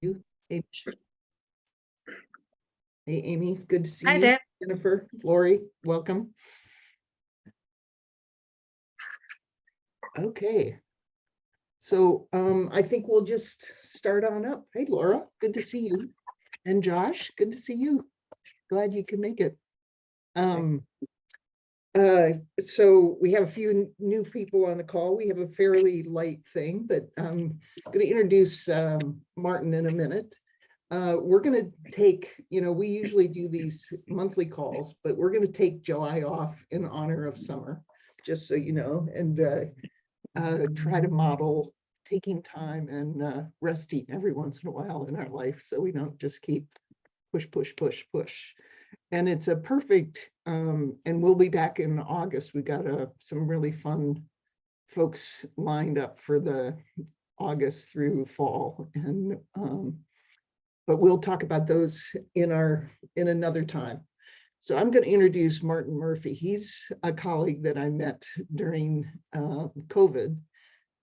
You, Amy. Hey, Amy, good to see Hi you. there. Jennifer, Lori, welcome. Okay. So I think we'll just start on up. Hey, Laura, good to see you. And Josh, good to see you. Glad you can make it. So we have a few new people on the call. We have a fairly light thing, but I'm going to introduce Martin in a minute. We're going to take, we usually do these monthly calls, but we're going to take July off in honor of summer, just so you know, and try to model taking time and resting every once in a while in our life so we don't just keep push, push, push, push. And it's a perfect, and we'll be back in August. We got some really fun folks lined up for the August through fall, and but we'll talk about those in another time. So I'm going to introduce Martin Murphy. He's a colleague that I met during COVID.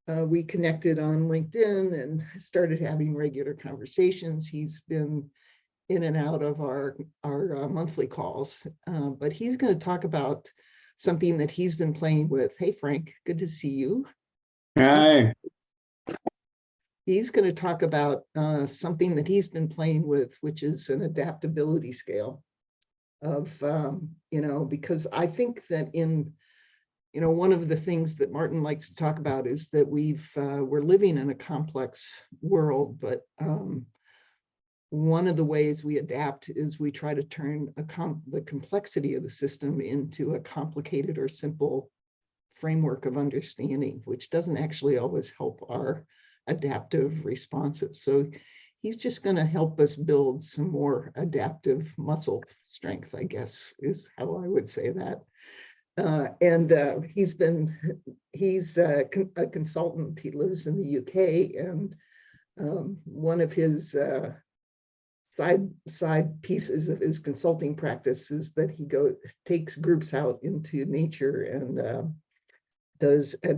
We connected on LinkedIn and started having regular conversations. He's been in and out of our monthly calls, but he's going to talk about something that he's been playing with. Hey, Frank, good to see you. Hi. He's going to talk about something that he's been playing with, which is an adaptability scale of, because I think that one of the things that Martin likes to talk about is that we're living in a complex world, but one of the ways we adapt is we try to turn the complexity of the system into a complicated or simple framework of understanding, which doesn't actually always help our adaptive responses. So he's just going to help us build some more adaptive muscle strength, I guess, is how I would say that. He's a consultant. He lives in the UK, and one of his side pieces of his consulting practice is that he takes groups out into nature and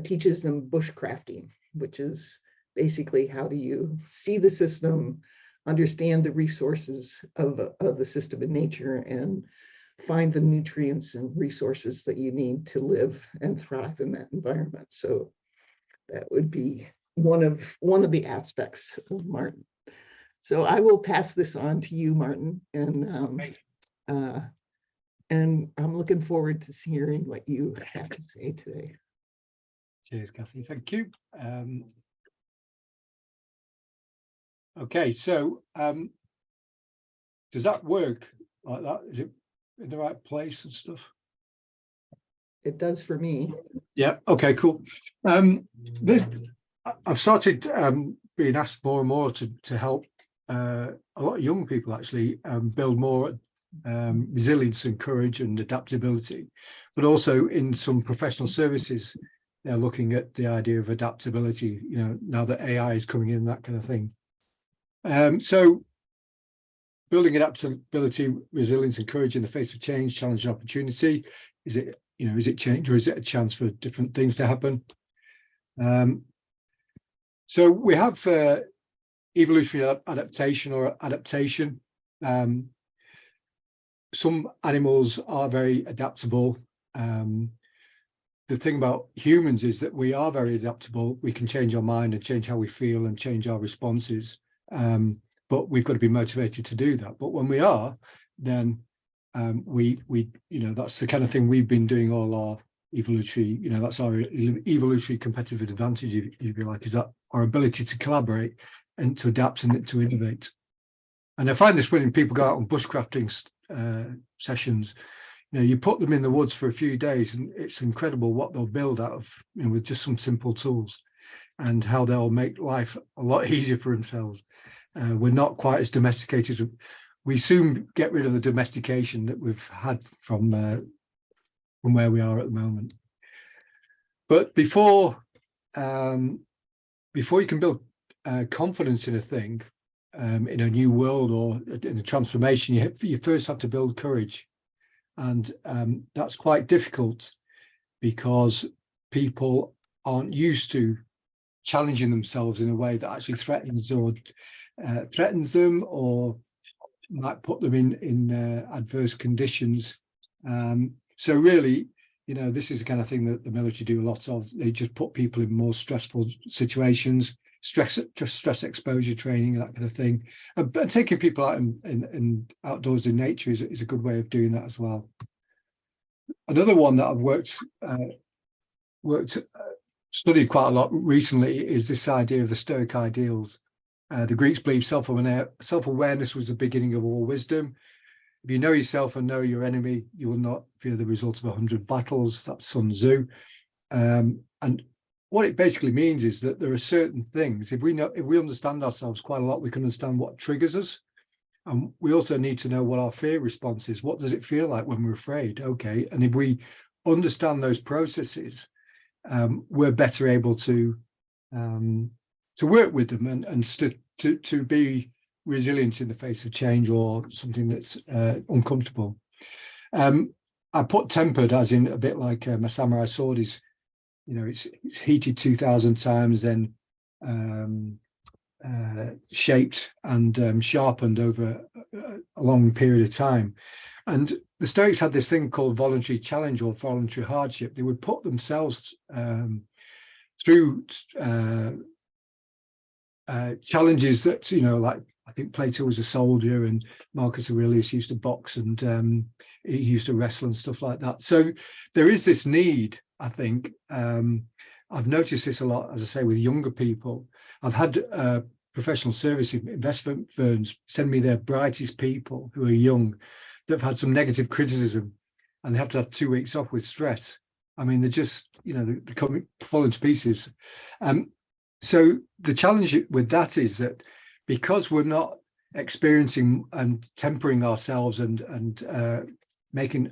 teaches them bushcrafting, which is basically how do you see the system, understand the resources of the system in nature, and find the nutrients and resources that you need to live and thrive in that environment. So that would be one of the aspects of Martin. So I will pass this on to you, Martin, and I'm looking forward to hearing what you have to say today. Cheers, Cassie. Thank you. Okay, so does that work like that? Is it in the right place and stuff? It does for me. Yeah. Okay. Cool. I've started being asked more and more to help a lot of young people actually build more resilience and courage and adaptability, but also in some professional services, they're looking at the idea of adaptability. Now that AI is coming in, that kind of thing. So building adaptability, resilience and courage in the face of change, challenge and opportunity. Is it change, or is it a chance for different things to happen? So we have evolutionary adaptation or adaptation. Some animals are very adaptable. The thing about humans is that we are very adaptable. We can change our mind and change how we feel and change our responses. But we've got to be motivated to do that. But when we are, then we that's the kind of thing we've been doing all our evolutionary, that's our evolutionary competitive advantage, if you like, is that our ability to collaborate and to adapt and to innovate. And I find this when people go out on bushcrafting sessions, you put them in the woods for a few days and it's incredible what they'll build out of, with just some simple tools, and how they'll make life a lot easier for themselves. We're not quite as domesticated. We soon get rid of the domestication that we've had from where we are at the moment. But before you can build confidence in a thing, in a new world or in a transformation, you first have to build courage. And that's quite difficult because people aren't used to challenging themselves in a way that actually threatens or threatens them or might put them in adverse conditions. So really, this is the kind of thing that the military do a lot of. They just put people in more stressful situations, stress exposure training, that kind of thing. But taking people out in outdoors in nature is a good way of doing that as well. Another one that I've studied quite a lot recently is this idea of the Stoic ideals. The Greeks believed self-awareness was the beginning of all wisdom. If you know yourself and know your enemy, you will not fear the result of 100 battles. That's Sun Tzu. And what it basically means is that there are certain things, if we understand ourselves quite a lot, we can understand what triggers us. And we also need to know what our fear response is. What does it feel like when we're afraid? Okay. And if we understand those processes, we're better able to work with them and to be resilient in the face of change or something that's uncomfortable. I put tempered as in a bit like my samurai sword is, it's heated 2,000 times, then shaped and sharpened over a long period of time. And the Stoics had this thing called voluntary challenge or voluntary hardship. They would put themselves through challenges that, like I think Plato was a soldier and Marcus Aurelius used to box and he used to wrestle and stuff like that. So there is this need, I think. I've noticed this a lot, as I say, with younger people. I've had professional service investment firms send me their brightest people who are young that have had some negative criticism and they have to have 2 weeks off with stress. I mean, they're just, they're falling to pieces. So the challenge with that is that because we're not experiencing and tempering ourselves and making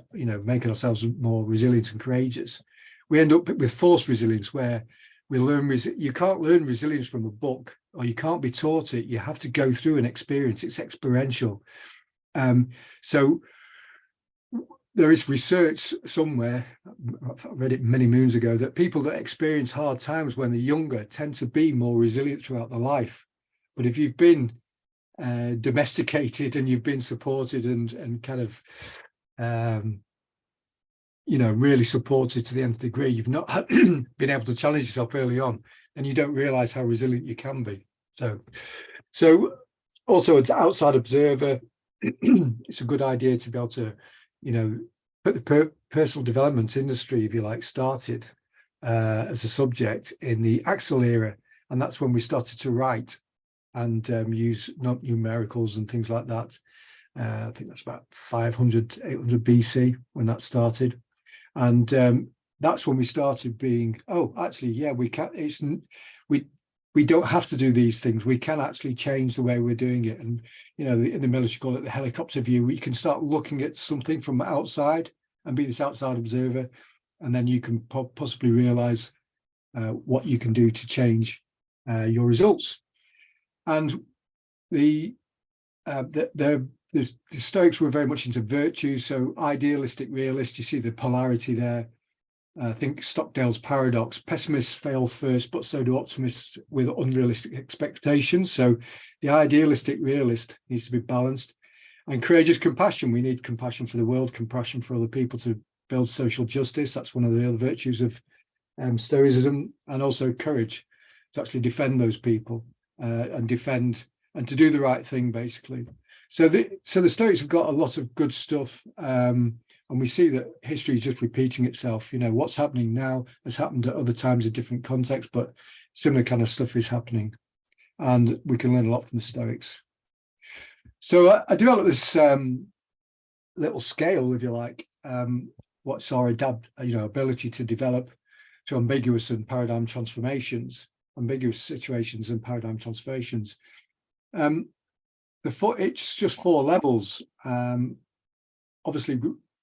ourselves more resilient and courageous, we end up with forced resilience where we learn, you can't learn resilience from a book or you can't be taught it. You have to go through an experience. It's experiential. So there is research somewhere, I read it many moons ago, that people that experience hard times when they're younger tend to be more resilient throughout their life. But if you've been domesticated and you've been supported and kind of, really supported to the nth degree, you've not been able to challenge yourself early on, and you don't realize how resilient you can be. So also as an outside observer, it's a good idea to be able to, put the personal development industry, if you like, started as a subject in the Axel era. And that's when we started to write and use numericals and things like that. I think that's about 500, 800 BC when that started. And that's when we started being, we can, we don't have to do these things. We can actually change the way we're doing it. And, in the military call it the helicopter view. We can start looking at something from outside and be this outside observer. And then you can possibly realize what you can do to change your results. And the Stoics were very much into virtue. So idealistic, realist, you see the polarity there. I think Stockdale's paradox, pessimists fail first, but so do optimists with unrealistic expectations. So the idealistic realist needs to be balanced. And courageous compassion, we need compassion for the world, compassion for other people to build social justice. That's one of the other virtues of Stoicism. And also courage to actually defend those people and to do the right thing, basically. So the Stoics have got a lot of good stuff. And we see that history is just repeating itself. What's happening now has happened at other times in different contexts, but similar kind of stuff is happening. And we can learn a lot from the Stoics. So I developed this little scale, if you like, what's our ability to develop to ambiguous and paradigm transformations, ambiguous situations and paradigm transformations. It's just 4 levels. Obviously,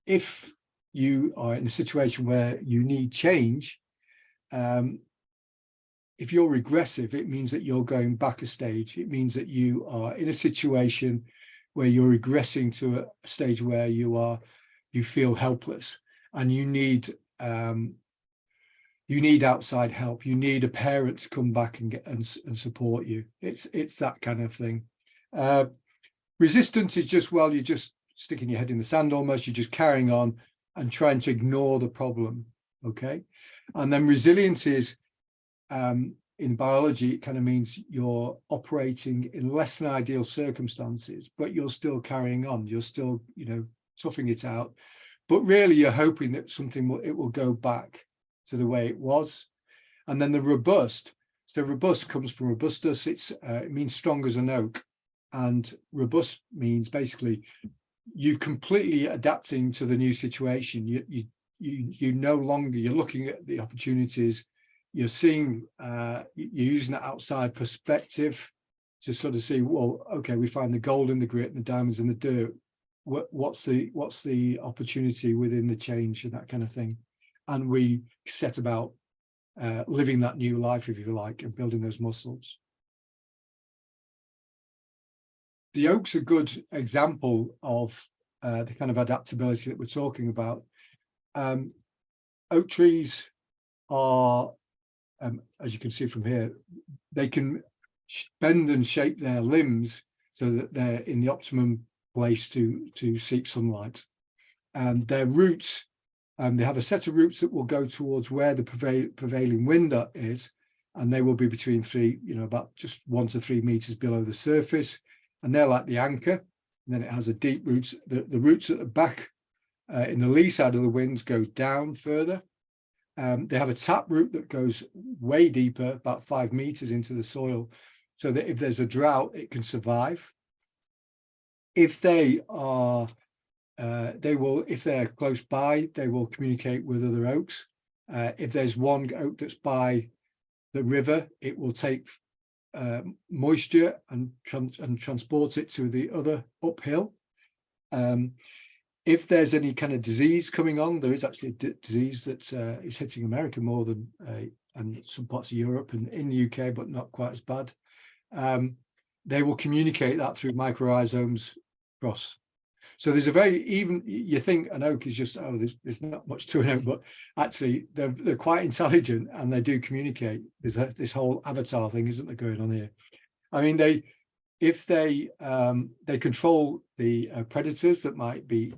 if you are in a situation where you need change, if you're regressive, it means that you're going back a stage. It means that you are in a situation where you're regressing to a stage where you feel helpless and you need you need outside help. You need a parent to come back and support you. It's that kind of thing. Resistance is just, well, you're just sticking your head in the sand almost. You're just carrying on and trying to ignore the problem. Okay. And then resilience is, in biology, it kind of means you're operating in less than ideal circumstances, but you're still carrying on. You're still, toughing it out. But really, you're hoping that it will go back to the way it was. And then the robust. So robust comes from robustus. It means strong as an oak. And robust means basically you've completely adapting to the new situation. You no longer, you're looking at the opportunities. You're seeing, you're using that outside perspective to sort of see, well, okay, we find the gold in the grit and the diamonds in the dirt. What's the opportunity within the change and that kind of thing? And we set about living that new life, if you like, and building those muscles. The oak's a good example of the kind of adaptability that we're talking about. Oak trees are, as you can see from here, they can bend and shape their limbs so that they're in the optimum place to seek sunlight. Their roots, they have a set of roots that will go towards where the prevailing wind is, and they will be between about just 1 to 3 meters below the surface, and they're like the anchor. And then it has a deep roots. The roots at the back in the lee side of the wind go down further. They have a tap root that goes way deeper, about 5 meters into the soil, so that if there's a drought, it can survive. If they are, if they're close by, they will communicate with other oaks. If there's one oak that's by the river, it will take moisture and transport it to the other uphill. If there's any kind of disease coming on, there is actually a disease that is hitting America more than and some parts of Europe and in the UK, but not quite as bad. They will communicate that through microrhizomes across. So there's a very, even you think an oak is just, there's not much to an oak, but actually they're quite intelligent and they do communicate. There's this whole avatar thing, isn't there, going on here? I mean, if they control the predators that might be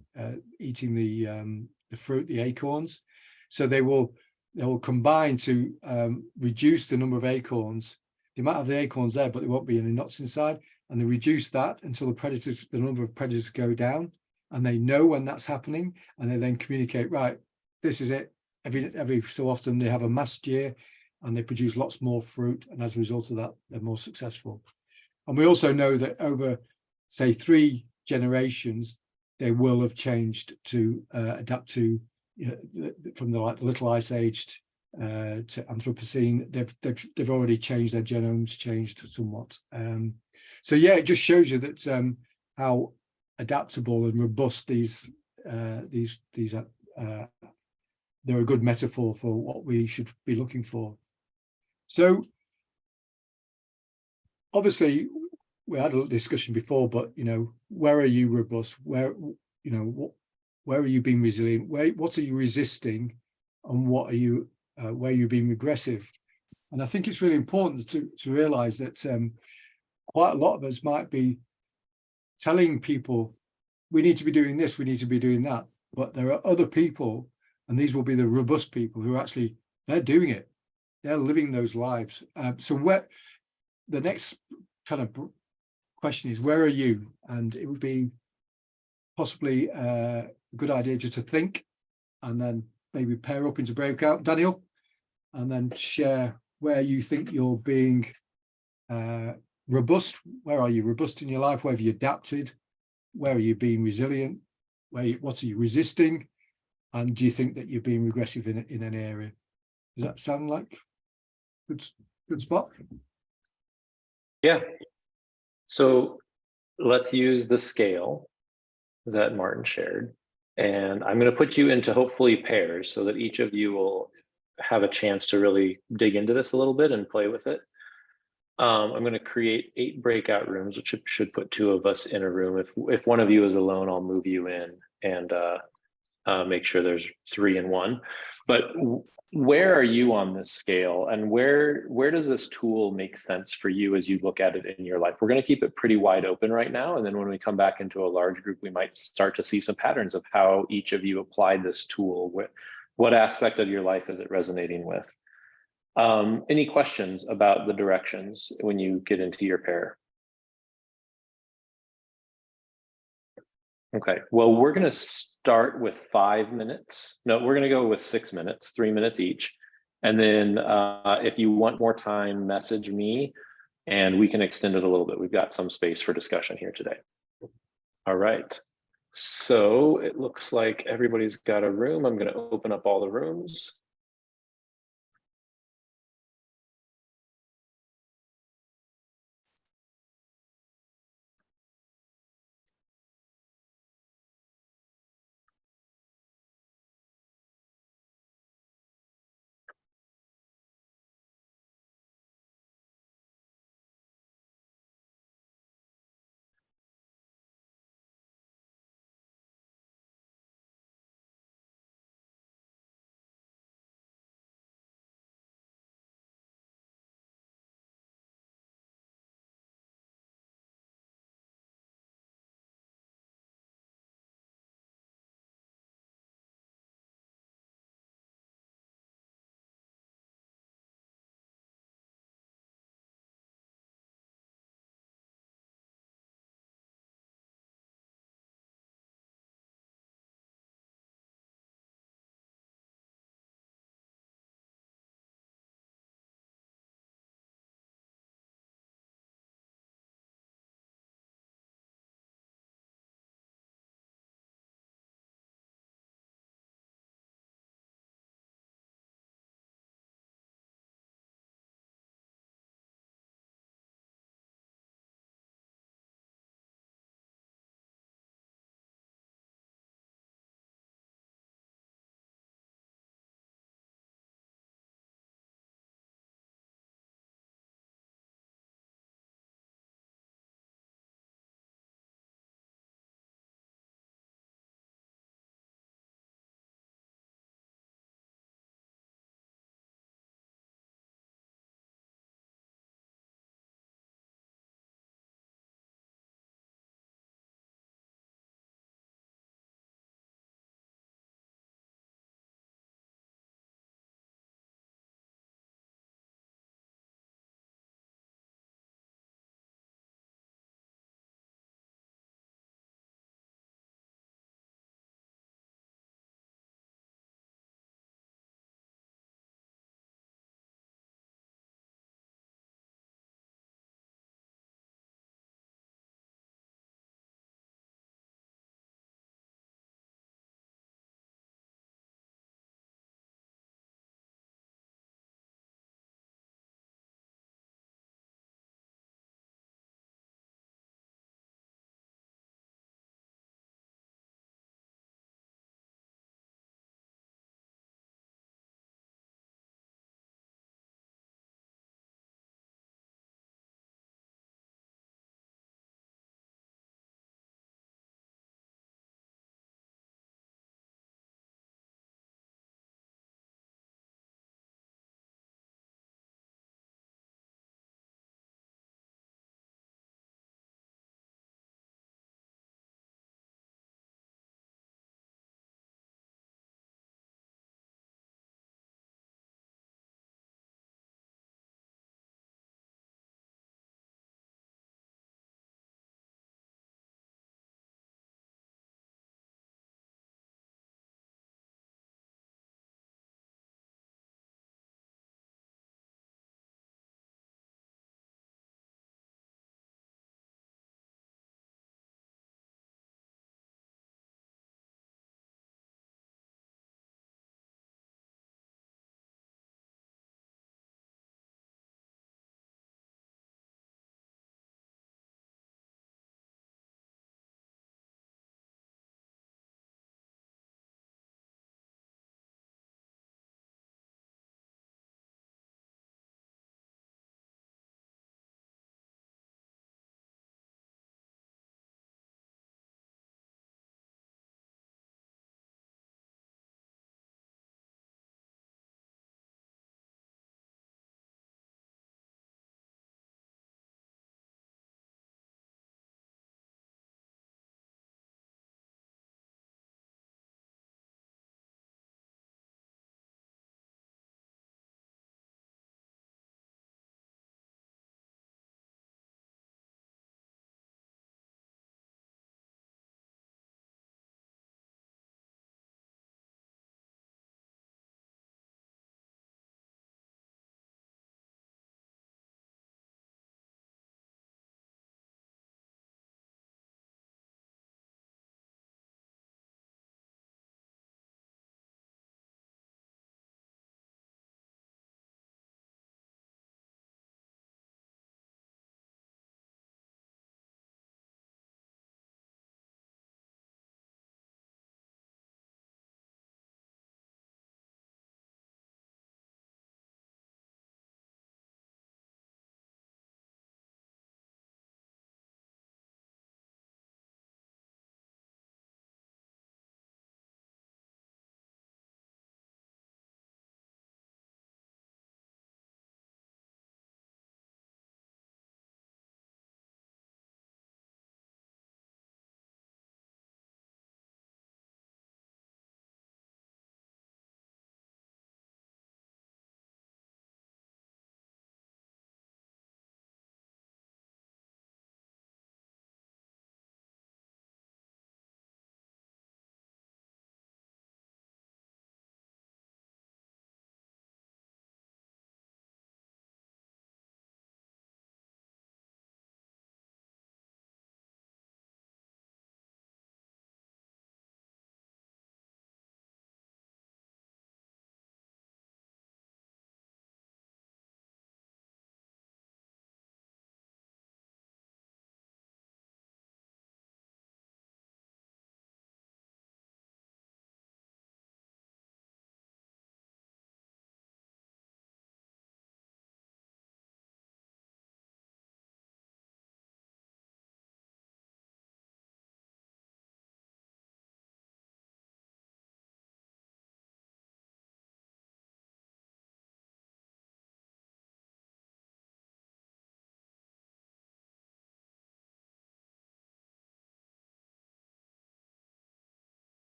eating the fruit, the acorns, so they will combine to reduce the number of acorns. They might have the acorns there, but there won't be any nuts inside, and they reduce that until the number of predators go down, and they know when that's happening, and they then communicate, right, this is it. Every so often they have a mast year, and they produce lots more fruit, and as a result of that, they're more successful. And we also know that over, say, 3 generations, they will have changed to adapt to, from the Little Ice Age to Anthropocene. They've already changed, their genomes changed somewhat. So yeah, it just shows you that how adaptable and robust these they're a good metaphor for what we should be looking for. So obviously, we had a discussion before, but where are you robust? Where are you being resilient? What are you resisting, and what are you where are you being regressive? And I think it's really important to realize that quite a lot of us might be telling people we need to be doing this, we need to be doing that, but there are other people, and these will be the robust people who actually they're doing it, they're living those lives. So where the next kind of question is, where are you? And it would be possibly a good idea just to think, and then maybe pair up into breakout, Daniel, and then share where you think you're being robust. Where are you robust in your life? Where have you adapted? Where are you being resilient? What are you resisting? And do you think that you're being regressive in an area? Does that sound like good spot? Yeah. So let's use the scale that Martin shared. And I'm going to put you into hopefully pairs so that each of you will have a chance to really dig into this a little bit and play with it. I'm going to create 8 breakout rooms, which should put 2 of us in a room. If one of you is alone, I'll move you in, and make sure there's 3 and 1. But where are you on this scale, and where does this tool make sense for you as you look at it in your life? We're going to keep it pretty wide open right now, and then when we come back into a large group, we might start to see some patterns of how each of you applied this tool. What aspect of your life is it resonating with? Any questions about the directions when you get into your pair? Okay, well, we're going to start with 5 minutes. No, we're going to go with 6 minutes, 3 minutes each. And then if you want more time, message me and we can extend it a little bit. We've got some space for discussion here today. All right. So it looks like everybody's got a room. I'm going to open up all the rooms.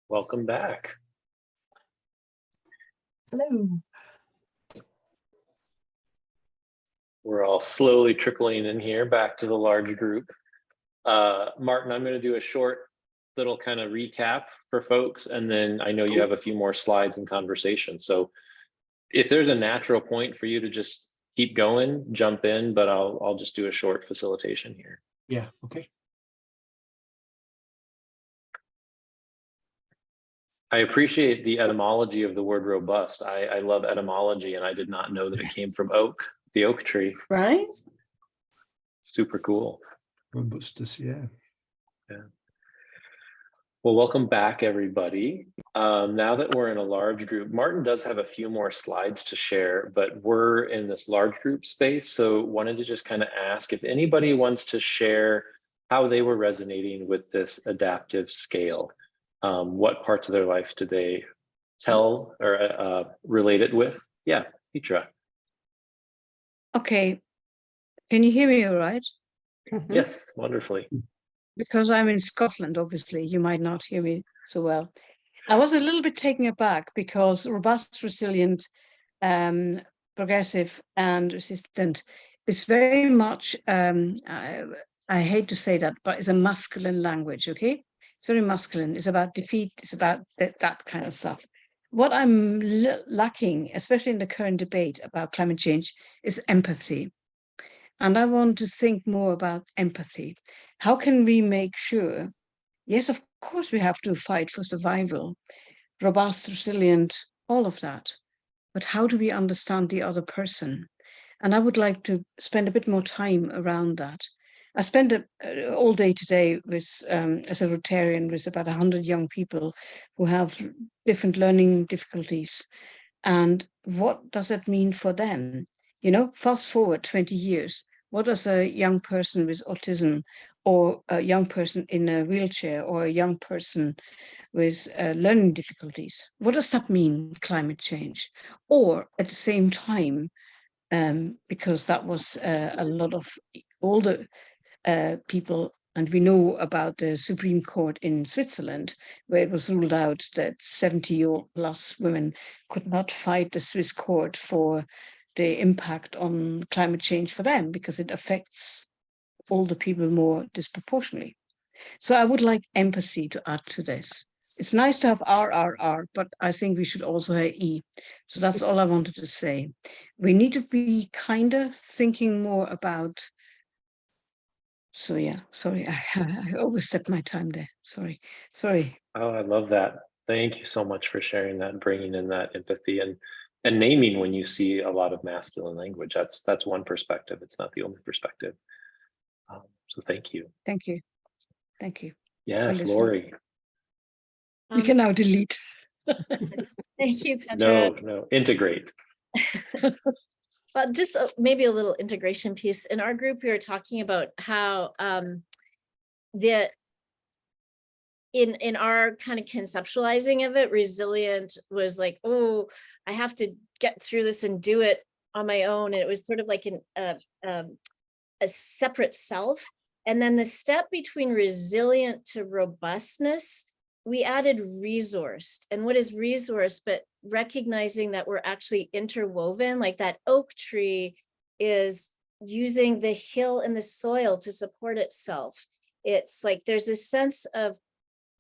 Welcome back. Hello. We're all slowly trickling in here back to the large group. Martin, I'm going to do a short little kind of recap for folks, and then I know you have a few more slides and conversation. So if there's a natural point for you to just keep going, jump in, but I'll just do a short facilitation here. Yeah, okay. I appreciate the etymology of the word robust. I love etymology, and I did not know that it came from oak, the oak tree. Right? Super cool. Robustus, yeah. Well, welcome back, everybody. Now that we're in a large group, Martin does have a few more slides to share, but we're in this large group space. So wanted to just kind of ask if anybody wants to share how they were resonating with this adaptive scale. What parts of their life do they tell or relate it with? Yeah, Petra. Okay, can you hear me all right? Mhm. Yes, wonderfully. Because I'm in Scotland, obviously, you might not hear me so well. I was a little bit taken aback because robust, resilient, progressive, and resistant is very much, I hate to say that, but it's a masculine language, okay? It's very masculine. It's about defeat. It's about that kind of stuff. What I'm lacking, especially in the current debate about climate change, is empathy. And I want to think more about empathy. How can we make sure, yes, of course, we have to fight for survival, robust, resilient, all of that. But how do we understand the other person? And I would like to spend a bit more time around that. I spent all day today with, as a Rotarian, with about 100 young people who have different learning difficulties. And what does it mean for them? You know, fast forward 20 years. What does a young person with autism, or a young person in a wheelchair, or a young person with learning difficulties, what does that mean, climate change? Or at the same time, because that was a lot of older people, and we know about the Supreme Court in Switzerland, where it was ruled out that 70-plus women could not fight the Swiss court for the impact on climate change for them, because it affects older people more disproportionately. So I would like empathy to add to this. It's nice to have R, but I think we should also have E. So that's all I wanted to say. We need to be kinder, thinking more about. So yeah, sorry, I overstepped my time there. Sorry. Oh, I love that. Thank you so much for sharing that and bringing in that empathy and naming when you see a lot of masculine language. That's one perspective. It's not the only perspective. So thank you. Thank you. Yes, listening. Lori. We can now delete. Thank you, Petra. No, integrate. Well, just maybe a little integration piece. In our group, we were talking about how in our kind of conceptualizing of it, resilient was like, oh, I have to get through this and do it on my own. And it was sort of like a separate self. And then the step between resilient to robustness, we added resourced. And what is resource, but recognizing that we're actually interwoven, like that oak tree is using the hill and the soil to support itself. It's like there's a sense of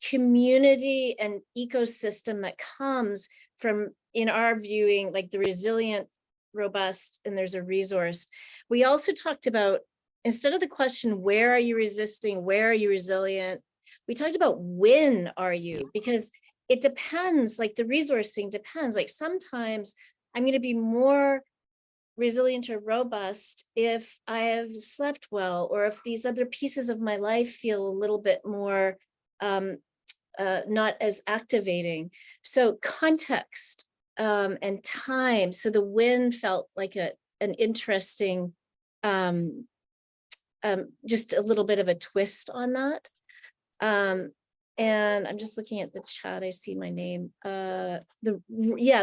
community and ecosystem that comes from, in our viewing, like the resilient, robust, and there's a resource. We also talked about, instead of the question, where are you resisting, where are you resilient, we talked about when are you, because it depends, like the resourcing depends. Like sometimes I'm going to be more resilient or robust if I have slept well, or if these other pieces of my life feel a little bit more not as activating. So context and time. So the when felt like an interesting, just a little bit of a twist on that. And I'm just looking at the chat. I see my name. The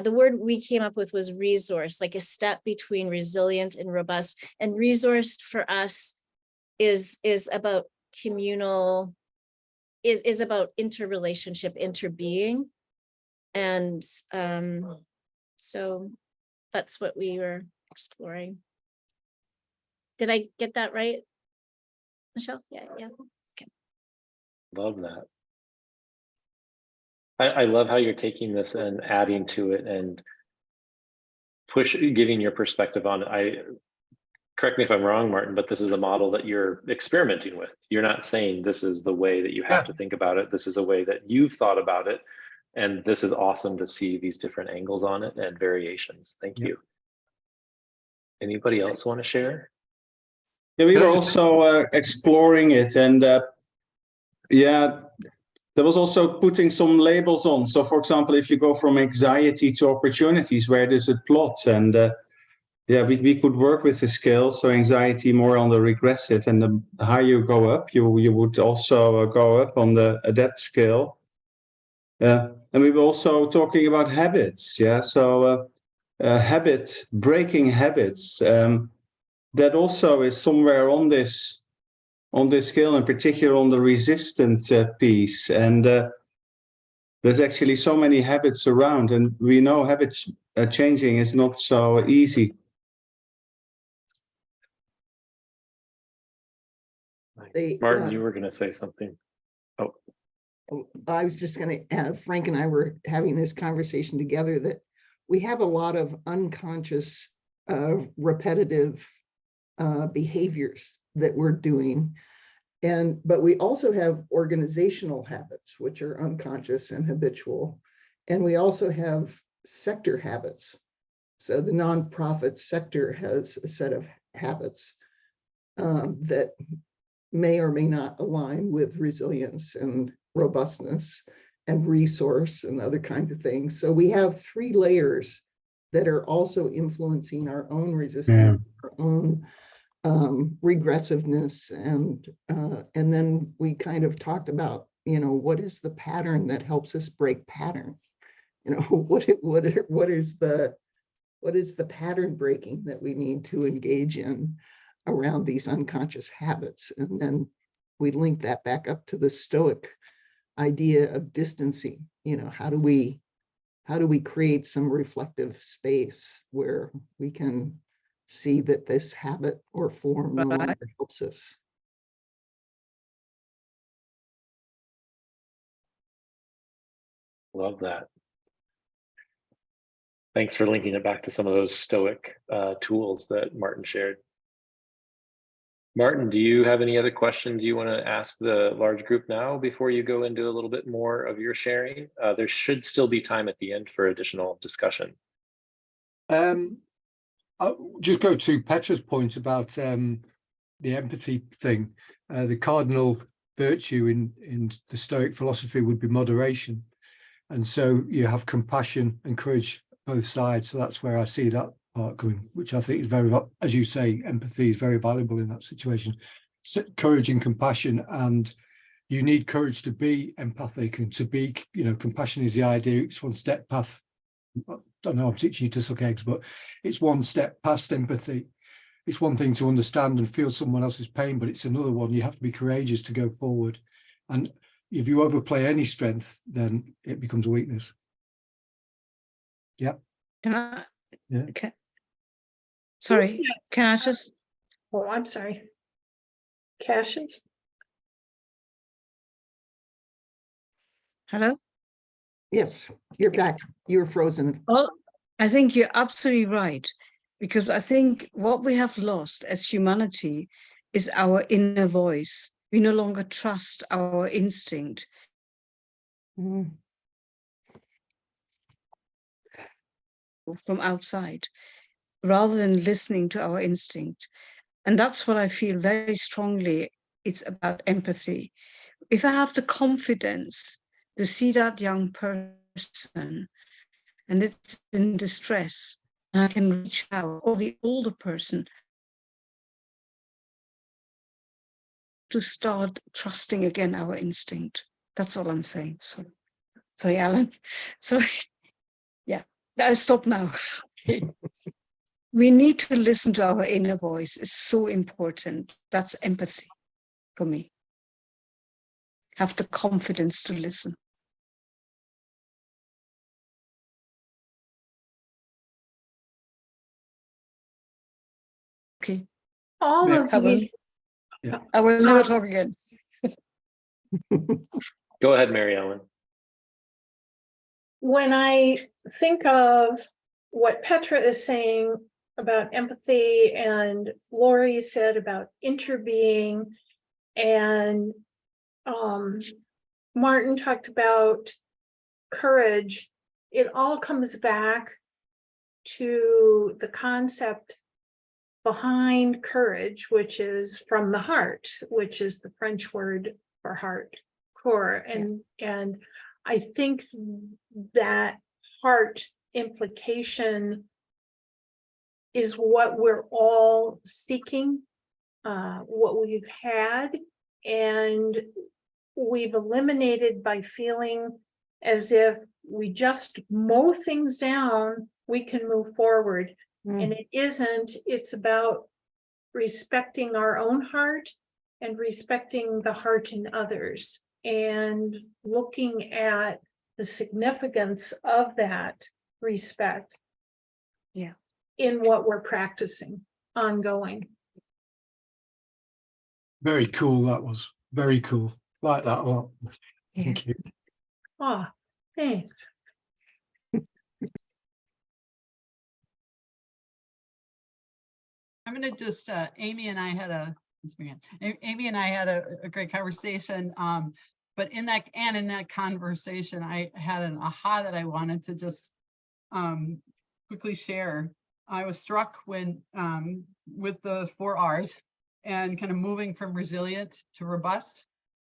word we came up with was resource, like a step between resilient and robust. And resourced for us is about communal, is about interrelationship, interbeing. And so that's what we were exploring. Did I get that right, Michelle? Yeah. Okay. Love that. I love how you're taking this and adding to it and giving your perspective on it. Correct me if I'm wrong, Martin, but this is a model that you're experimenting with. You're not saying this is the way that you have to think about it. This is a way that you've thought about it And this is awesome to see these different angles on it and variations. Thank you. Anybody else want to share? Yeah, we were also exploring it, and yeah, there was also putting some labels on. So, for example, if you go from anxiety to opportunities, where does it plot? And yeah, we could work with the scale. So anxiety more on the regressive, and the higher you go up, you would also go up on the adapt scale. And we were also talking about habits. Yeah, so breaking habits. That also is somewhere on this scale, in particular on the resistant piece. And there's actually so many habits around, and we know habits changing is not so easy. Martin, you were going to say something. Oh, I was just going to add, Frank and I were having this conversation together that we have a lot of unconscious, repetitive behaviors that we're doing. But we also have organizational habits, which are unconscious and habitual. And we also have sector habits. So the nonprofit sector has a set of habits that may or may not align with resilience and robustness and resource and other kinds of things. So we have 3 layers that are also influencing our own resistance, our own regressiveness, and then we kind of talked about, what is the pattern that helps us break pattern? What is the pattern breaking that we need to engage in around these unconscious habits? And then we link that back up to the Stoic idea of distancing. How do we create some reflective space where we can see that this habit or form no longer helps us? love that. Thanks for linking it back to some of those Stoic tools that Martin shared. Martin, do you have any other questions you want to ask the large group now before you go into a little bit more of your sharing? There should still be time at the end for additional discussion. I'll just go to Petra's point about the empathy thing. The cardinal virtue in the Stoic philosophy would be moderation. And so you have compassion and courage both sides. So that's where I see that part going, which I think is very, as you say, empathy is very valuable in that situation. So courage and compassion, and you need courage to be empathic and to be, compassion is the idea. It's one step path. I don't know, I'm teaching you to suck eggs, but it's one step past empathy. It's one thing to understand and feel someone else's pain, but it's another one. You have to be courageous to go forward. And if you overplay any strength, then it becomes a weakness. Yeah. Can I? Yeah. Okay. Sorry, can I just? Oh, I'm sorry. Cassius? Hello? Yes, you're back. You're frozen. Well, I think you're absolutely right, because I think what we have lost as humanity is our inner voice. We no longer trust our instinct. From outside, rather than listening to our instinct. And that's what I feel very strongly. It's about empathy. If I have the confidence to see that young person and it's in distress, and I can reach out, or the older person, to start trusting again our instinct. That's all I'm saying. Sorry, Alan. Sorry. Yeah, I'll stop now. Okay. We need to listen to our inner voice. It's so important. That's empathy for me. Have the confidence to listen. Okay. All Yeah, of these, I will never talk again. Go ahead, Mary Ellen. when I think of what Petra is saying about empathy and Lori said about interbeing, and Martin talked about courage, it all comes back to the concept behind courage, which is from the heart, which is the French word for heart, core. And I think that heart implication is what we're all seeking, what we've had, and we've eliminated by feeling as if we just mow things down, we can move forward. And it isn't, it's about respecting our own heart and respecting the heart in others and looking at the significance of that respect. Yeah. In what we're practicing ongoing. Very cool. That was very cool. Like that a lot. Thank you. Oh, thanks. I'm going to just, Amy and I had a great conversation. But in that conversation, I had an aha that I wanted to just quickly share. I was struck when with the 4 R's and kind of moving from resilient to robust.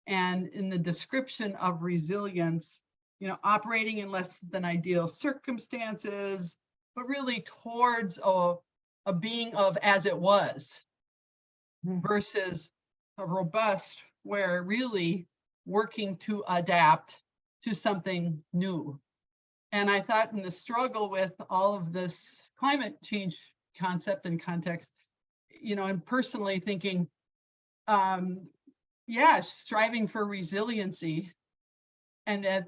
And in the description of resilience, operating in less than ideal circumstances, but really towards a being of as it was, versus a robust, where really working to adapt to something new. And I thought in the struggle with all of this climate change concept and context, and personally thinking, striving for resiliency, and it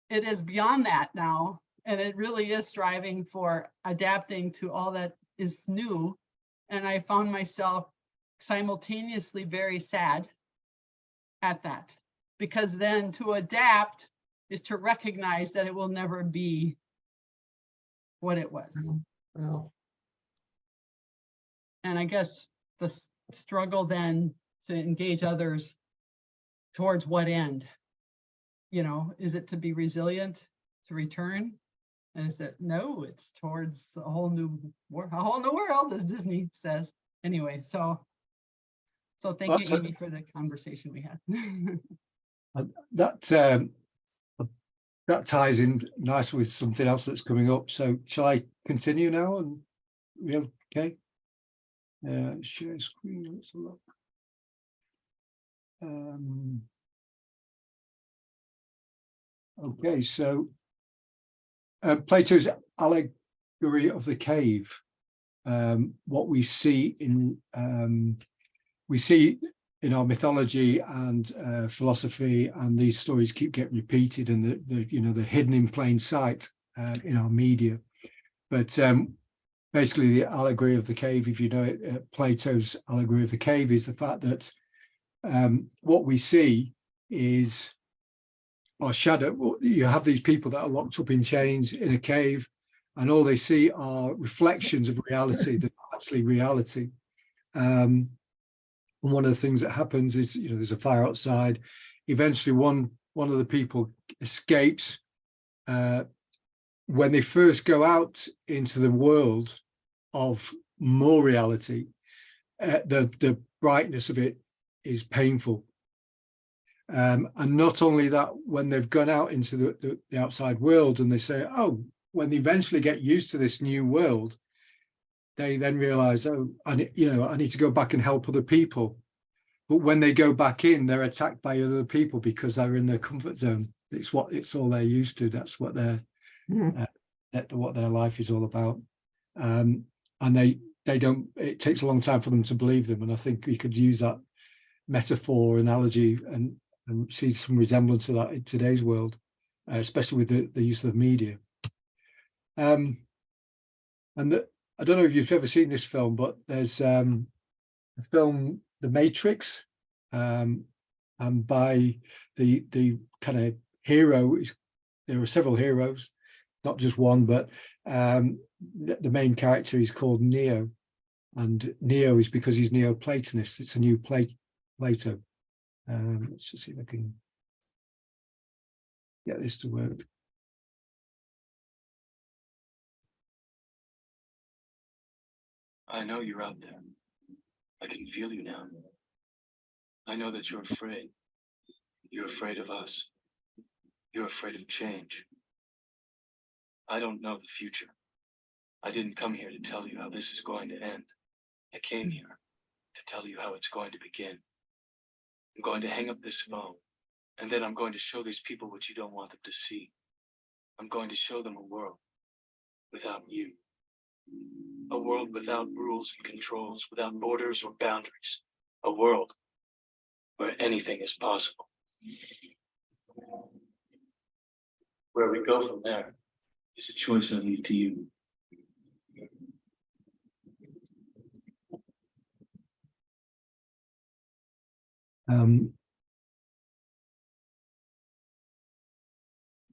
is beyond that now. And it really is striving for adapting to all that is new. And I found myself simultaneously very sad at that, because then to adapt is to recognize that it will never be what it was. Wow. And I guess the struggle then to engage others towards what end? Is it to be resilient, to return? And is it no? It's towards a whole new world, as Disney says. Anyway, so thank you, Amy, for the conversation we had. That ties in nicely with something else that's coming up. So shall I continue now? And we have okay. Share screen. Let's look. Okay, so Plato's allegory of the cave. What we see in our mythology and philosophy, and these stories keep getting repeated, and they're hidden in plain sight in our media. But basically, the allegory of the cave, if you know it, Plato's allegory of the cave is the fact that what we see is our shadow. You have these people that are locked up in chains in a cave, and all they see are reflections of reality that are actually reality. And one of the things that happens is, there's a fire outside. Eventually, one of the people escapes. When they first go out into the world of more reality, the brightness of it is painful. And not only that, when they've gone out into the outside world and they say, oh, when they eventually get used to this new world, they then realize, oh, I need to go back and help other people. But when they go back in, they're attacked by other people because they're in their comfort zone. It's all they're used to. That's what what their life is all about. And they don't. It takes a long time for them to believe them. And I think we could use that metaphor analogy and see some resemblance to that in today's world, especially with the use of the media. I don't know if you've ever seen this film, but there's a film, The Matrix, and by the kind of hero is, there are several heroes, not just one, but the main character is called Neo, and Neo is because he's Neoplatonist. It's a new Plato. Let's just see if I can. get this to work. I know you're out there. I can feel you now. I know that you're afraid. You're afraid of us. You're afraid of change. I don't know the future. I didn't come here to tell you how this is going to end. I came here to tell you how it's going to begin. I'm going to hang up this phone, and then I'm going to show these people what you don't want them to see. I'm going to show them a world without you. A world without rules and controls, without borders or boundaries. A world where anything is possible. Where we go from there is a choice I leave to you. Is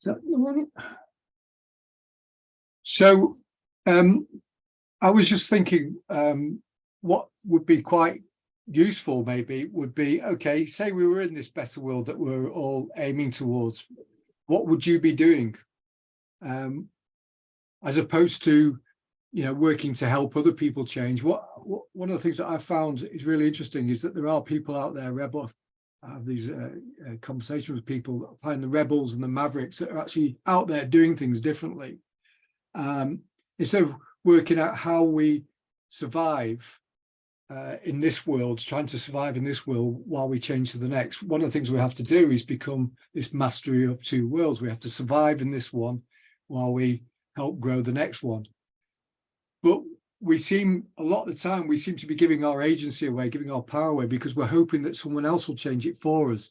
that the one? So I was just thinking what would be quite useful maybe would be, okay, say we were in this better world that we're all aiming towards, what would you be doing? As opposed to, you know, working to help other people change. One of the things that I found is really interesting is that there are people out there, I have these conversations with people, find the rebels and the mavericks that are actually out there doing things differently. Instead of working out how we survive in this world, trying to survive in this world while we change to the next, one of the things we have to do is become this mastery of two worlds. We have to survive in this one while we help grow the next one. But we seem, a lot of the time, we seem to be giving our agency away, giving our power away, because we're hoping that someone else will change it for us.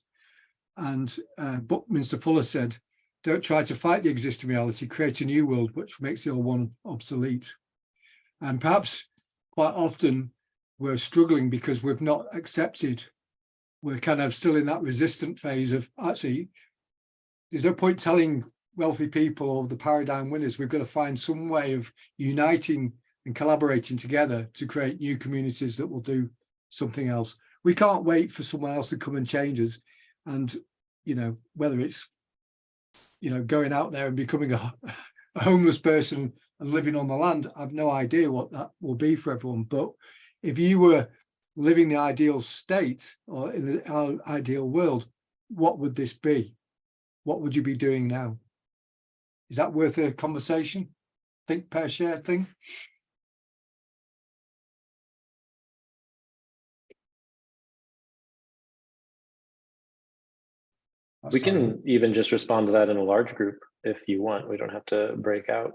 And Buckminster Fuller said, don't try to fight the existing reality, create a new world, which makes the old one obsolete. And perhaps quite often we're struggling because we've not accepted, we're kind of still in that resistant phase of, actually, there's no point telling wealthy people or the paradigm winners, we've got to find some way of uniting and collaborating together to create new communities that will do something else. We can't wait for someone else to come and change us. And, you know, whether it's, you know, going out there and becoming a homeless person and living on the land, I've no idea what that will be for everyone. But if you were living the ideal state or in the ideal world, what would this be? What would you be doing now? Is that worth a conversation? Think, pair, share thing? We can even just respond to that in a large group if you want. We don't have to break out.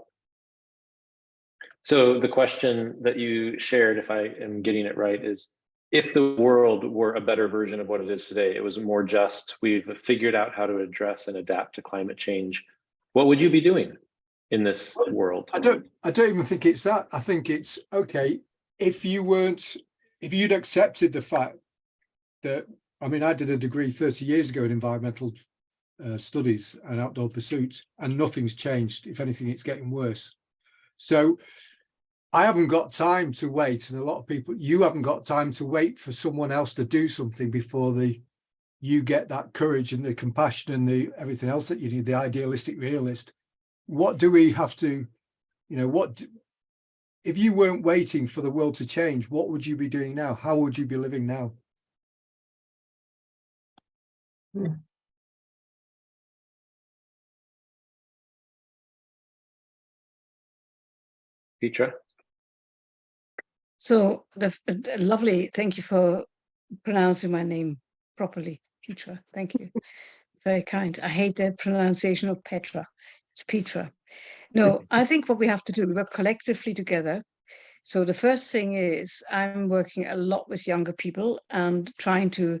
So the question that you shared, if I am getting it right, is if the world were a better version of what it is today, it was more just, we've figured out how to address and adapt to climate change, what would you be doing in this world? I don't even think it's that. I think it's, okay, if you'd accepted the fact that, I mean, I did a degree 30 years ago in environmental studies and outdoor pursuits, and nothing's changed. If anything, it's getting worse. So I haven't got time to wait. And a lot of people, you haven't got time to wait for someone else to do something before you get that courage and the compassion and the everything else that you need, the idealistic realist. What do we have to, you know, if you weren't waiting for the world to change, what would you be doing now? How would you be living now? Petra? So lovely. Thank you for pronouncing my name properly, Petra. Thank you. Very kind. I hate the pronunciation of Petra. It's Petra. No, I think what we have to do, we work collectively together. So the first thing is I'm working a lot with younger people and trying to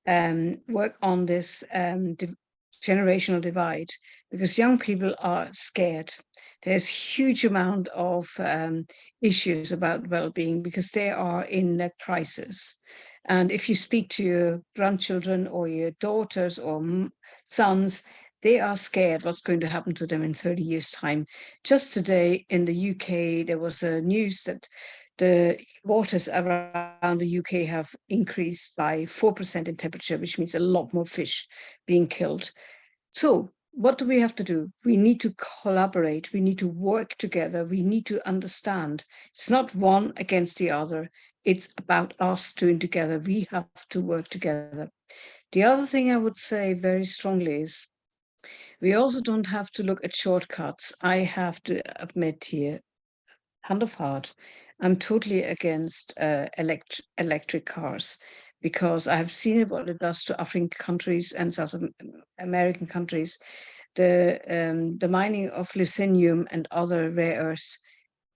work on this generational divide, because young people are scared. There's huge amount of issues about well-being because they are in a crisis. And if you speak to your grandchildren or your daughters or sons, they are scared what's going to happen to them in 30 years' time. Just today in the UK, there was a news that the waters around the UK have increased by 4% in temperature, which means a lot more fish being killed. So what do we have to do? We need to collaborate. We need to work together. We need to understand. It's not one against the other. It's about us doing together. We have to work together. The other thing I would say very strongly is we also don't have to look at shortcuts. I have to admit here, hand of heart, I'm totally against electric cars, because I've seen what it does to African countries and South American countries. The mining of leucinium and other rare earths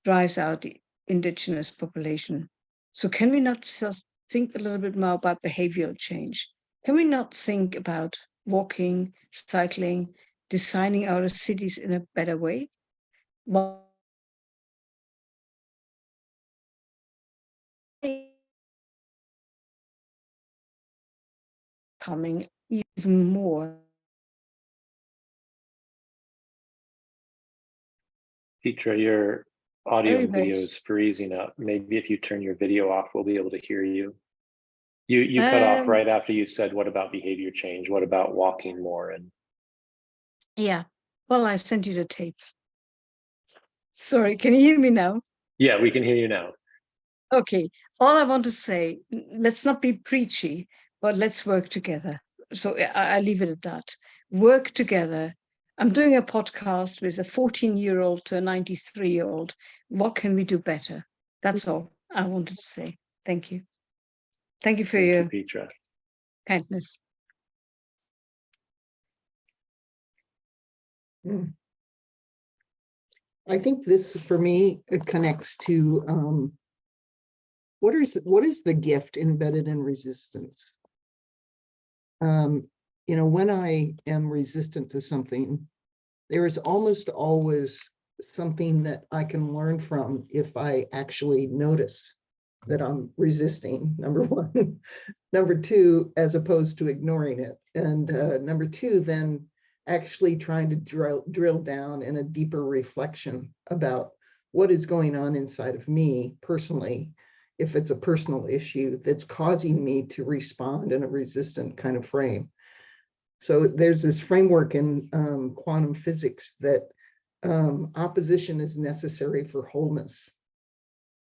drives out the indigenous population. So can we not just think a little bit more about behavioral change? Can we not think about walking, cycling, designing our cities in a better way? Coming even more. Petra, your audio and Very video much. is freezing up. Maybe if you turn your video off, we'll be able to hear you. You cut off right after you said, what about behavior change? What about walking more? And Yeah, well, I sent you the tape. Sorry, can you hear me now? yeah, we can hear you now. Okay, all I want to say, let's not be preachy, but let's work together. So I leave it at that. Work together. I'm doing a podcast with a 14-year-old to a 93-year-old. What can we do better? That's all I wanted to say. Thank you. Thank you for Thank your you, Petra. kindness. I think this, for me, it connects to what is the gift embedded in resistance? You know, when I am resistant to something, there is almost always something that I can learn from if I actually notice that I'm resisting, number one. Number two, as opposed to ignoring it. And number two, then actually trying to drill down in a deeper reflection about what is going on inside of me personally, if it's a personal issue that's causing me to respond in a resistant kind of frame. So there's this framework in quantum physics that opposition is necessary for wholeness.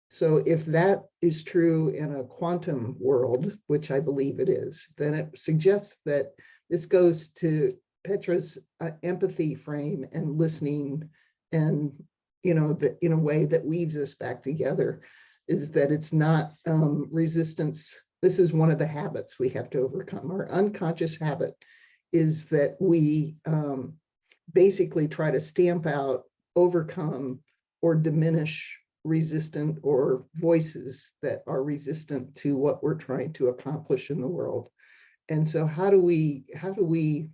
So if that is true in a quantum world, which I believe it is, then it suggests that this goes to Petra's empathy frame and listening, and you know, that in a way that weaves us back together, is that it's not resistance. This is one of the habits we have to overcome. Our unconscious habit is that we basically try to stamp out, overcome, or diminish resistant or voices that are resistant to what we're trying to accomplish in the world. And so how do we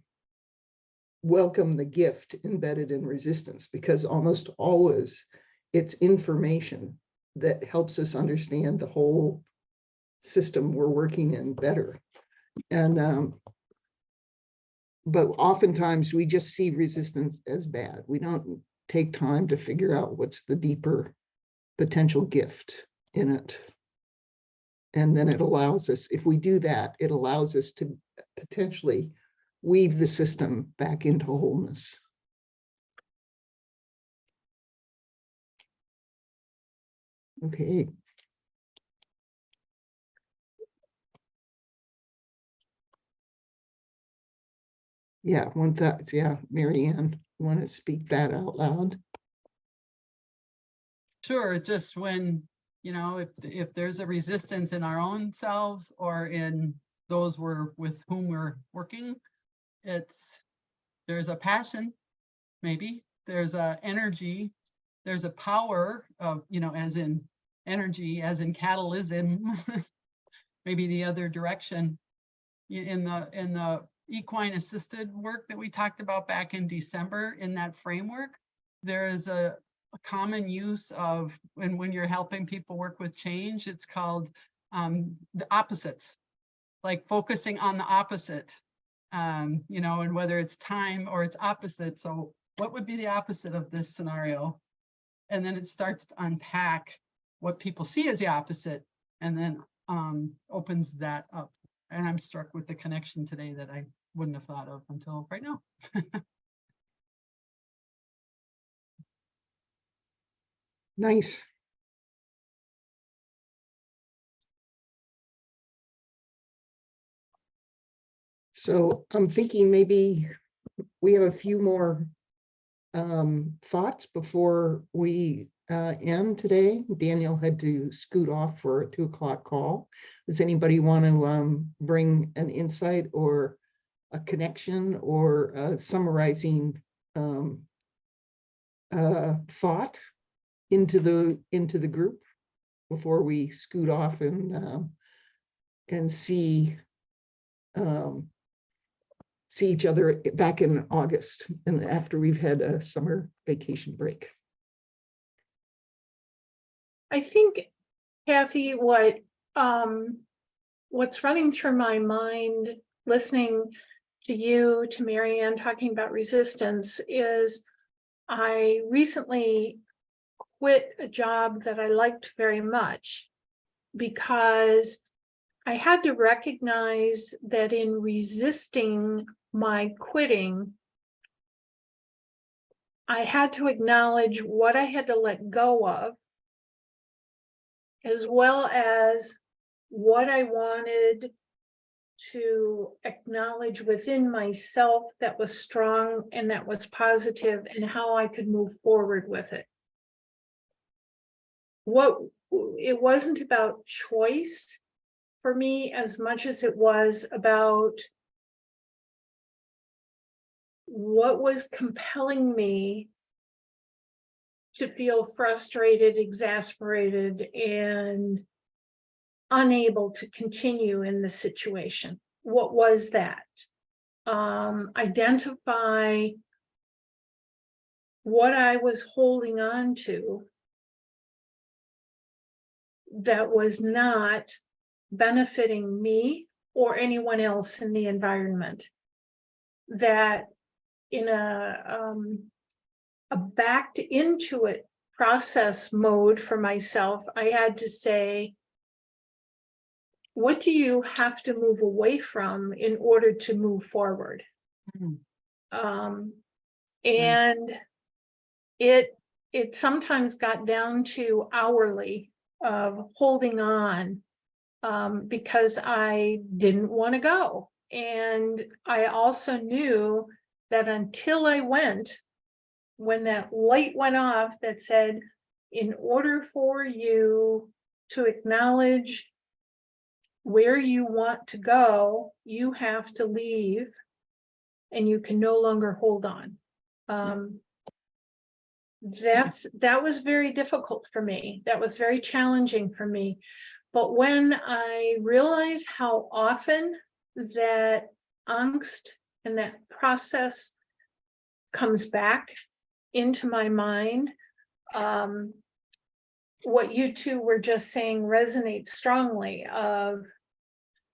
welcome the gift embedded in resistance? Because almost always it's information that helps us understand the whole system we're working in better. And but oftentimes we just see resistance as bad. We don't take time to figure out what's the deeper potential gift in it. And then it allows us, if we do that, it allows us to potentially weave the system back into wholeness. Okay. Yeah, one thought, yeah, Mary Ann, want to speak that out loud? Sure, just when, you know, if there's a resistance in our own selves or in those with whom we're working, there's a passion, maybe there's a energy, there's a power of, you know, as in energy, as in catalysm, maybe the other direction. In the equine assisted work that we talked about back in December, in that framework, there is a common use of, when you're helping people work with change, it's called the opposites, like focusing on the opposite, you know, and whether it's time or it's opposite. So what would be the opposite of this scenario? And then it starts to unpack what people see as the opposite, and then opens that up. And I'm struck with the connection today that I wouldn't have thought of until right now. Nice. So I'm thinking maybe we have a few more thoughts before we end today. Daniel had to scoot off for a 2 o'clock call. Does anybody want to bring an insight or a connection or summarizing thought into the group before we scoot off and see each other back in August and after we've had a summer vacation break? I think, Kathy, what's running through my mind, listening to you, to Marianne talking about resistance, is I recently quit a job that I liked very much because I had to recognize that in resisting my quitting, I had to acknowledge what I had to let go of, as well as what I wanted to acknowledge within myself that was strong and that was positive, and how I could move forward with it. It wasn't about choice for me as much as it was about what was compelling me to feel frustrated, exasperated, and unable to continue in the situation. What was that? Identify what I was holding on to that was not benefiting me or anyone else in the environment. That in a backed into it process mode for myself, I had to say, what do you have to move away from in order to move forward? And it sometimes got down to hourly of holding on because I didn't want to go. And I also knew that until I went, when that light went off that said, in order for you to acknowledge where you want to go, you have to leave and you can no longer hold on. That was very difficult for me. That was very challenging for me. But when I realized how often that angst and that process comes back into my mind, what you two were just saying resonates strongly.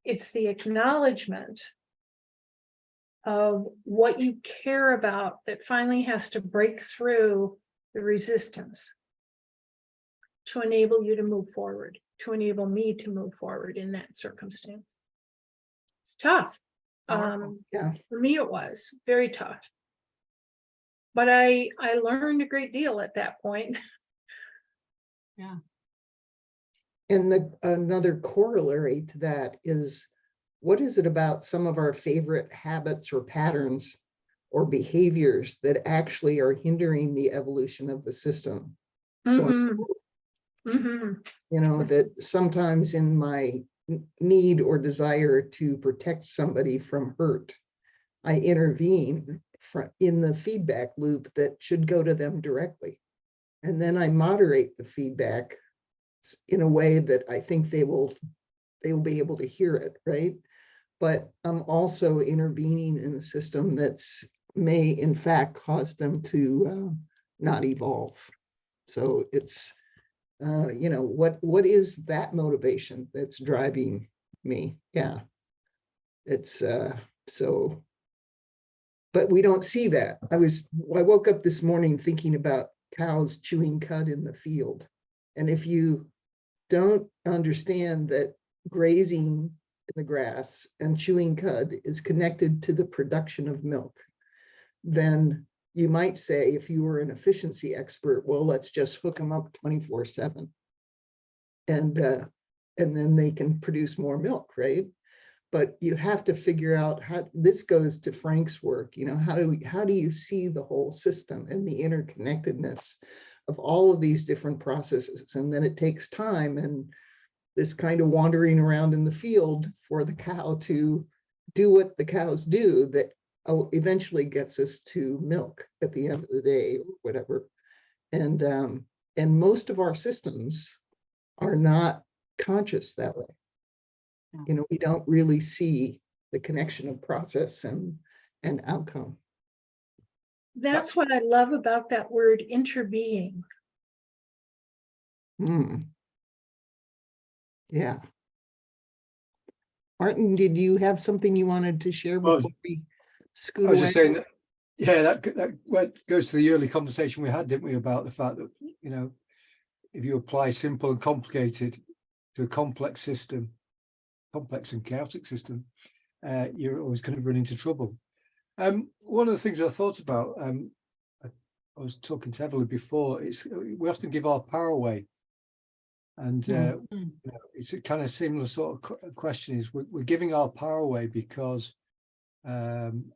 It's the acknowledgement of what you care about that finally has to break through the resistance to enable you to move forward, to enable me to move forward in that circumstance. It's tough. Yeah. For me, it was very tough. But I learned a great deal at that point. Yeah. And another corollary to that is, what is it about some of our favorite habits or patterns or behaviors that actually are hindering the evolution of the system? Mm-hmm. Mm-hmm. You know, that sometimes in my need or desire to protect somebody from hurt, I intervene in the feedback loop that should go to them directly. And then I moderate the feedback in a way that I think they will be able to hear it, right? But I'm also intervening in a system that's may in fact cause them to not evolve. So it's you know, what is that motivation that's driving me? Yeah, it's so, but we don't see that. I woke up this morning thinking about cows chewing cud in the field, and if you don't understand that grazing in the grass and chewing cud is connected to the production of milk, then you might say, if you were an efficiency expert, well, let's just hook them up 24/7. And then they can produce more milk, right? But you have to figure out how this goes to Frank's work. You know, how do you see the whole system and the interconnectedness of all of these different processes? And then it takes time and this kind of wandering around in the field for the cow to do what the cows do that eventually gets us to milk at the end of the day or whatever. And most of our systems are not conscious that way. You know, we don't really see the connection of process and outcome. That's what I love about that word interbeing. Yeah. Martin, did you have something you wanted to share before we scoot I was away? just saying that, yeah, that goes to the early conversation we had, didn't we, about the fact that, you know, if you apply simple and complicated to a complex system, complex and chaotic system, you're always going to run into trouble. One of the things I thought about, I was talking to Evelyn before, is we often give our power away. And you know, it's a kind of similar sort of question, is we're giving our power away because, and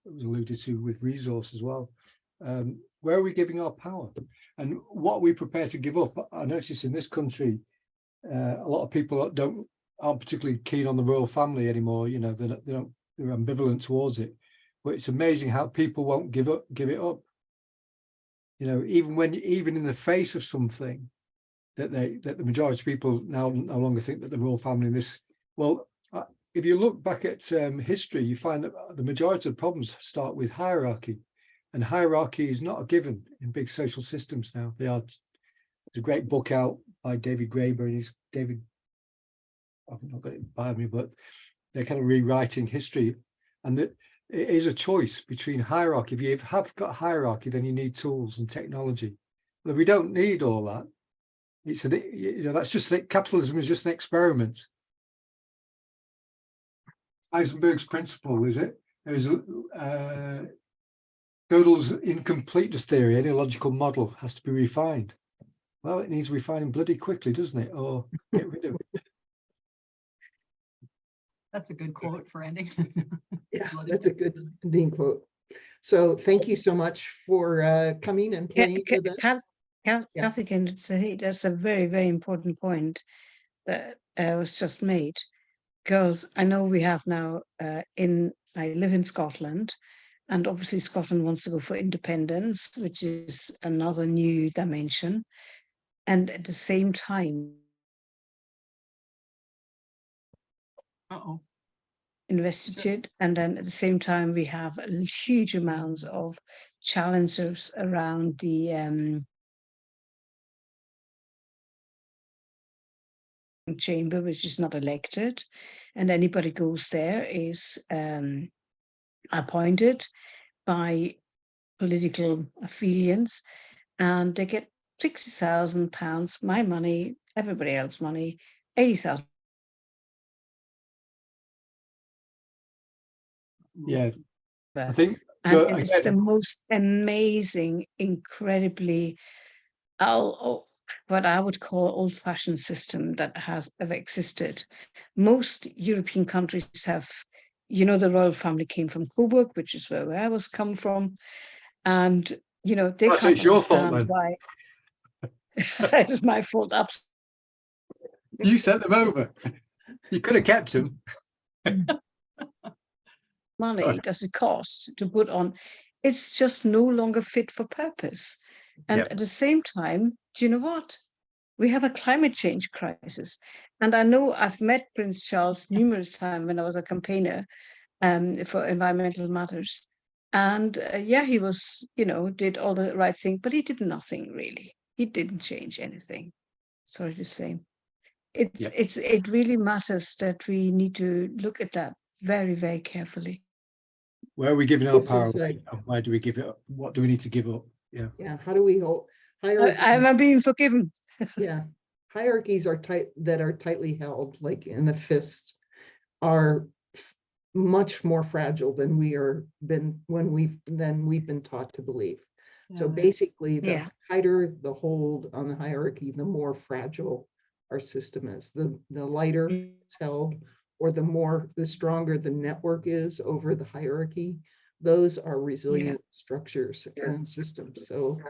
it was alluded to with resource as well, where are we giving our power? And what are we prepared to give up? I notice in this country, a lot of people aren't particularly keen on the royal family anymore. You know, they're ambivalent towards it. But it's amazing how people won't give it up. You know, even in the face of something that the majority of people now no longer think that the royal family in this. Well, if you look back at history, you find that the majority of problems start with hierarchy, and hierarchy is not a given in big social systems now. There's a great book out by David Graeber, and I've not got it by me, but they're kind of rewriting history, and that it is a choice between hierarchy. If you have got hierarchy, then you need tools and technology. But if we don't need all that, that's just capitalism is just an experiment. Heisenberg's principle, is it? There's Gödel's incompleteness theory. Any logical model has to be refined. Well, it needs refining bloody quickly, doesn't it? Or get rid of it. That's a good quote for ending. Yeah, that's a good ending quote. So thank you so much for coming and playing with us. Kathy can say that's a very, very important point that was just made, because I know we have now I live in Scotland, and obviously Scotland wants to go for independence, which is another new dimension. And at the same time, investitude, and then at the same time we have huge amounts of challenges around the chamber, which is not elected, and anybody goes there is appointed by political affiliates, and they get £60,000, my money, everybody else's money, 80,000. Yeah, I think so. And it's the most amazing, incredibly, what I would call old-fashioned system that has ever existed. Most European countries have, you know, the royal family came from Coburg, which is where I was come from, and you know they can't understand why. It's my fault. You sent them over. You could have kept them. Money does it cost to put on? It's just no longer fit for purpose. And at the same time, do you know what? We have a climate change crisis. And I know I've met Prince Charles numerous times when I was a campaigner for environmental matters. And he was, you know, did all the right thing, but he did nothing really. He didn't change anything. Sorry to say. It really matters that we need to look at that very, very carefully. Where are we giving our power away? Why do we give it up? What do we need to give up? Yeah, how do we hold hierarchy? I'm being forgiven. Yeah, hierarchies are tightly held, like in a fist, are much more fragile than we've been taught to believe. So Yeah. basically, the Yeah. tighter the hold on the hierarchy, the more fragile our system is. The lighter it's held, or the stronger the network is over the hierarchy, those are resilient structures and systems. So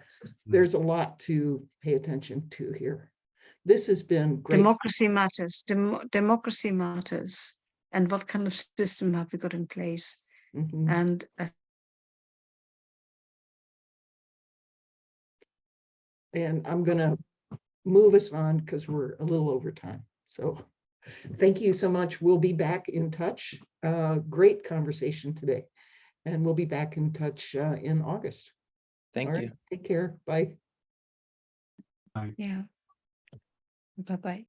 there's a lot to pay attention to here. This has been great. Democracy matters. Democracy matters. And what kind of system have we got in place? Mhm. And And I'm gonna move us on because we're a little over time. So thank you so much. We'll be back in touch. Great conversation today. And we'll be back in touch in August. Thank All right, you. take care. Bye. yeah. Bye-bye.